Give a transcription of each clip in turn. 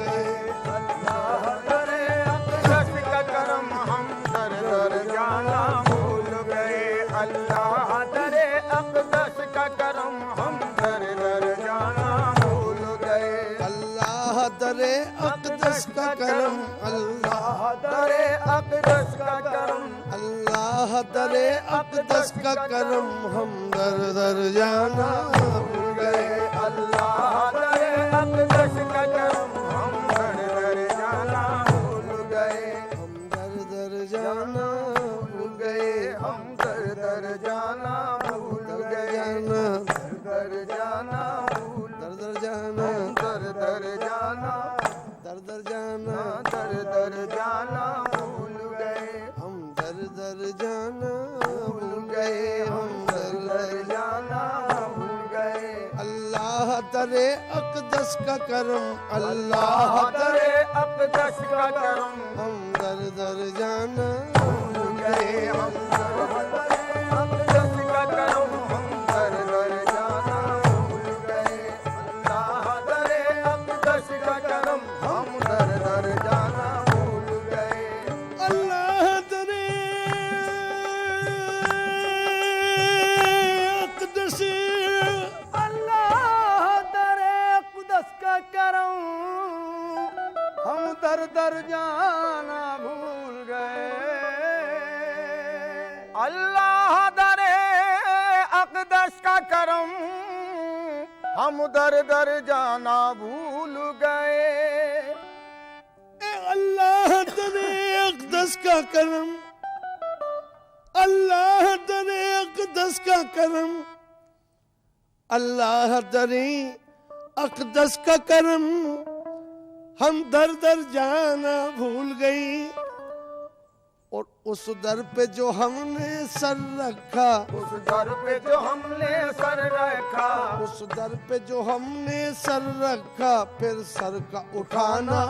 गए। अल्लाह दरे अक़दस का करम हम दर दर जाना भूल गए। अल्लाह दरे अक़दस का करम हम दर दर जाना भूल गए। अल्लाह दरे अक़दस का करम, अल्लाह दरे अक़दस का करम, अल्लाह दरे अक़दस का करम हम दर दर जाना भूल गए। अल्लाह दरे अक़दस का करम हम दर दर जाना भूल गए। हम दर दर जाना भूल गए। हम दर दर जाना भूल गए। दर दर जाना भूल, दर दर जाना, दर दर जाना, दर दर जाना, दर दर जाना भूल गए। हम दर दर जाना भूल गए। हम दर दर जाना भूल गए। अल्लाह दरे अक़दस का करम, अल्लाह दरे अक़दस का करम हम दर दर जाना भूल गए। हम दर दर अक़दस का करम हम दर दर जाना भूल गए। अल्लाह दरे अक़दस का करम हम दर दर जाना भूल गए। अल्लाह दरे अक़दस, अल्लाह दरे अक़दस का करम हम दर दर जाना भूल गए। अल्लाह दरे अक़दस का करम हम दर दर जाना भूल गए। ए अल्लाह दरे अक़दस का करम, अल्लाह दरे अक़दस का करम, अल्लाह दरे अक़दस का करम हम दर दर जाना भूल गई। और उस दर पे जो हमने सर रखा, उस दर पे जो हमने सर रखा, उस दर पे जो हमने सर रखा, फिर सर का उठाना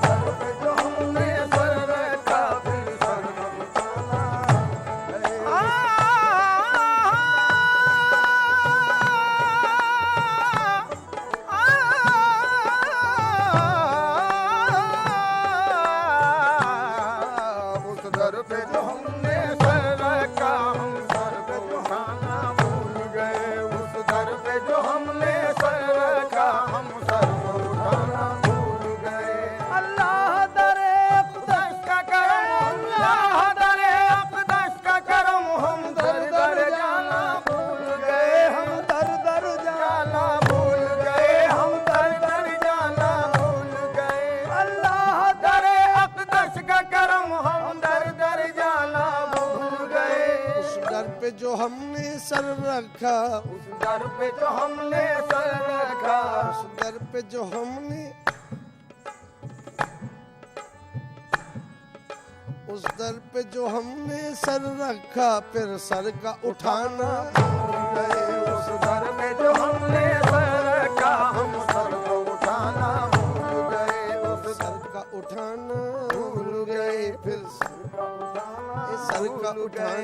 सर पे जो हमने सर रखा, फिर सर का उठाना। उस दर पे जो हमने सर रखा, हम सर पे उठाना भूल गए। उस दर पे जो हमने सर रखा, हम सर को उठाना भूल गए। अल्लाह दरे अक़दस का करम, अल्लाह दरे अक़दस का करम हम दर दर जाना भूल गए। हम दर दर जाना भूल गए। हम दर दर जाना भूल गए। अल्लाह दरे अक़दस का करम हम दर दर जाना भूल गए। उस दर पे जो हमने सर रखा, उस दर पे जो हमने सर रखा, उस दर पे जो हमने, उस दर पे जो हमने सर रखा, फिर सर का उठाना भूल गए। उस दर पे जो हमने सर रखा, हम सर को उठाना भूल गए। उस सर का उठाना भूल गए। फिर सर का उठाना, सर का उठाना,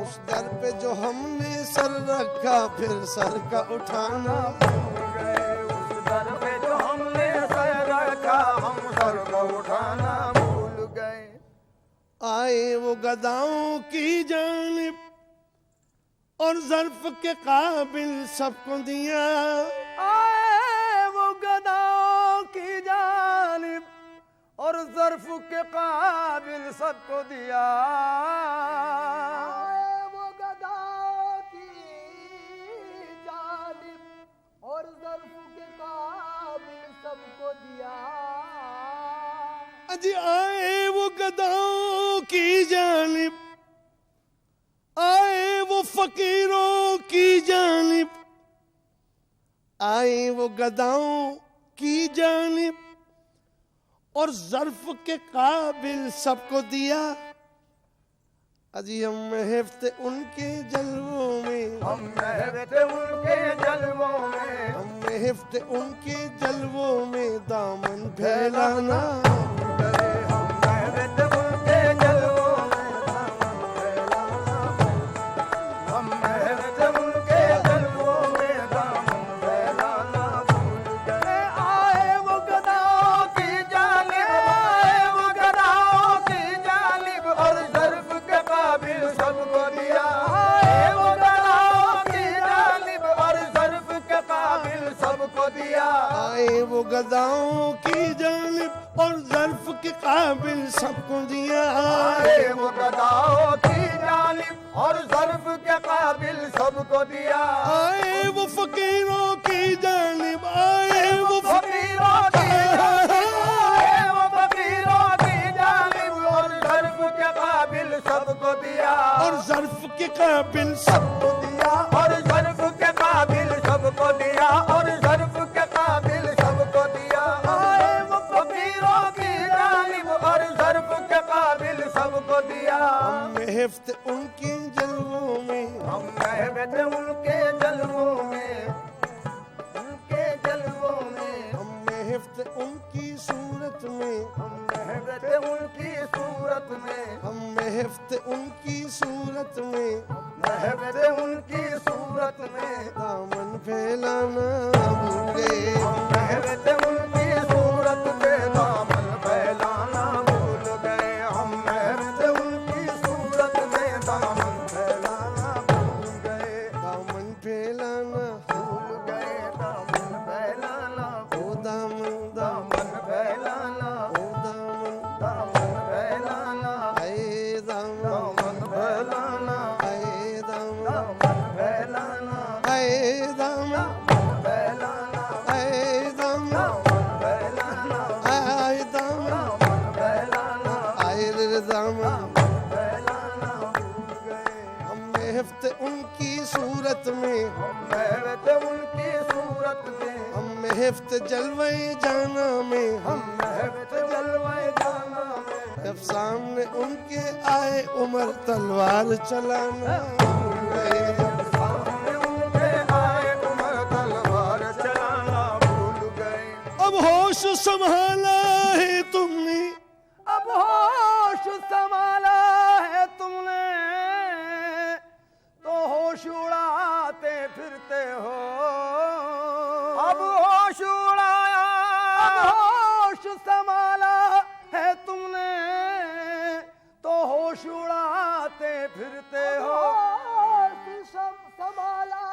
उस दर पे जो हमने सर रखा, फिर सर का उठाना। उस दर पे जो हमने सर रखा, हम सर को उठाना भूल गए। आए वो गदाओं की जानिब और ज़र्फ के काबिल सबको दिया। आए वो गदाओं की जानिब और ज़र्फ के काबिल सबको दिया। आए वो गदाओं की जानिब और ज़र्फ के काबिल सबको दिया। अजी आए वो गदाओं की जानिब, आए वो फकीरों की जानिब, आए वो गदाओं की जानिब और ज़र्फ के काबिल सबको दिया। अजी हम महफते उनके जलवों में, हम महफते उनके जलवों में, हम महफते उनके जलवों में दामन फैलाना। हम महफते उनके जलवों में दामन फैलाना। हम महफते के काबिल सबको दिया। आए वो गदाओं की जानिब और ज़र्फ के काबिल सबको दिया। आए वो फकीरों की जानिब, आए वो फकीरों की जानिब, आए वो फकीरों की जानिब और ज़र्फ के काबिल सबको दिया। और ज़र्फ के काबिल सबको दिया। और ज़र्फ के काबिल सबको दिया। और ज़र्फ के काबिल सबको दिया। आए वो फकीरों की जानिब और ज़र्फ के काबिल सबको दिया। हम हिफ्त उनके जलवों में, हम महबत उनके जलवों में, उनके जलवों में। हम हिफ्त उनकी सूरत में, हम महबत उनकी सूरत में, हम हिफ्त उनकी सूरत में, महबत उनकी सूरत में। दामन फैलाना भूल गए। हम महबत उनकी सूरत पे दामन फैलाना भूल गए। हम महबत उनकी सूरत में दामन फैलाना भूल गए। दामन फैलाना भूल गए दामन फैलाना। ओ दामन दामन फैलाना। ओ दामन दामन फैलाना। आए दामन दामन फैलाना। आए दामन दामन फैलाना। आए दामन फैलाना। आए दामन दामन फैलाना। आए दामन दामन फैलाना। आए रे दामन। फैलाना भूल गए। हम हिफ्त उनकी सूरत में, महबत उनकी सूरत में। हम हिफ्त जलवे जाना में, हम महबत जलवाए जाना में। जब सामने उनके आए उमर तलवार चलाना भूल गए। सामने उनके आए उमर तलवार चलाना भूल गए। अब होश संभाला है तुमने, अब होश संभाला है तुमने, तो होश उड़ाते फिरते हो। अब होश उड़ाया, अब होश संभाला है तुमने, तो होश उड़ाते फिरते हो। संभाला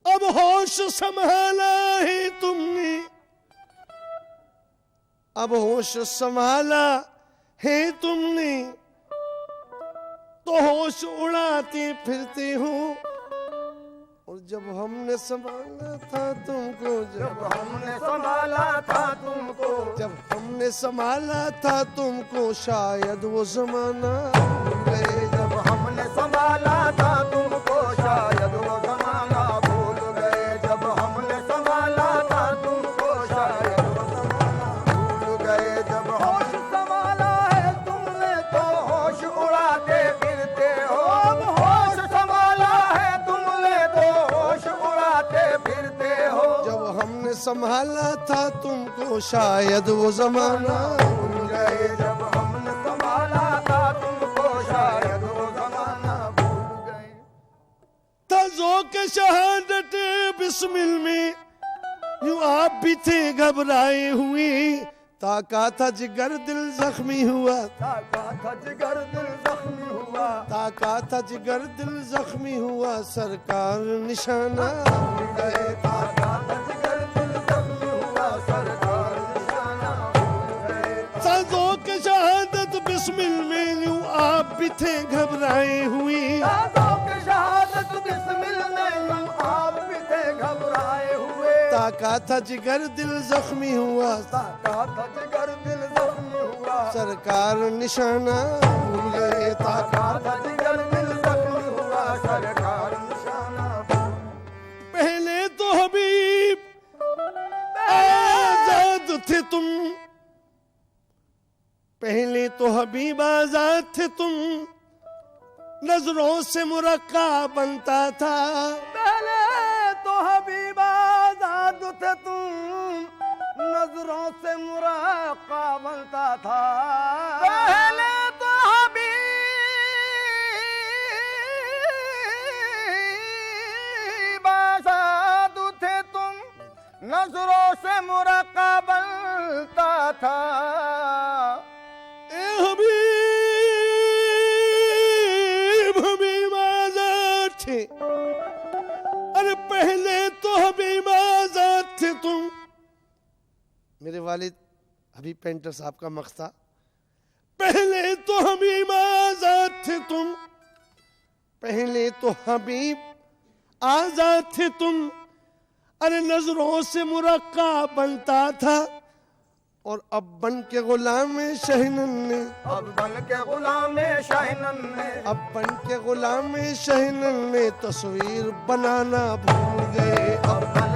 अब होश संभाला है तुमने, अब होश संभाला है तुमने, तो होश उड़ाते फिरते हो। और जब हमने संभाला था तुमको, जब हमने संभाला था तुमको, जब हमने संभाला था तुमको, शायद वो जमाना भूल गए। जब हमने संभाला था तुमको, शायद वो जमाना भूल गए। जब हमने संभाला था तुमको, शायद वो जमाना भूल गए। जब होश संभाला है तुमने, तो होश उड़ाते फिरते हो। अब होश संभाला है तुमने, तो होश उड़ाते फिरते हो। जब हमने संभाला था तुमको, शायद वो जमाना भूल गए। जब हमने संभाला था तुमको, शायद वो जमाना भूल गए। तजो के शहादत बिस्मिल में यूं आप भी थे घबराए हुए। ताका था जिगर दिल जख्मी हुआ, ताका था जिगर दिल जख्मी हुआ। ताका था जिगर दिल जख्मी हुआ। सरकार निशाना भूल गए। ताका था जिगर दिल जख्मी हुआ। सरकार निशाना भूल गए। तजो के शहादत बिस्मिल में यूं आप भी थे घबराए हुए। ताकों की शहादत बिस्मिल में यूं आप भी थे घबराए हुए। ताका था जिगर दिल जख्मी हुआ। ताका था जिगर दिल जख्मी हुआ। सरकार निशाना भूल गए। ताका था जिगर दिल जख्मी हुआ। सरकार निशाना भूल। पहले तो हबीब आजाद थे तुम, पहले तो हबीब आजाद थे तुम, नजरों से मुरक्का बनता था। पहले तो हबीब आजाद थे तुम, नजरों से मुराका बनता था। पहले तो हबीब आजाद थे तुम, नजरों से मुराका बनता था। ए हबीब, हबीब आजाद थे। अरे पहले तो हबीब आजाद थे तुम, मेरे वालिद हबीब पेंटर साहब का मक़ता, पहले तो हबीब आजाद थे तुम, पहले तो हबीब आजाद थे तुम, अरे नजरों से मुरक्का बनता था, और अब बन के गुलाम शहनन ने, अब बन के गुलाम शाहिनन ने, अब बन के गुलाम शहनन ने तस्वीर बनाना भूल गए। अब बन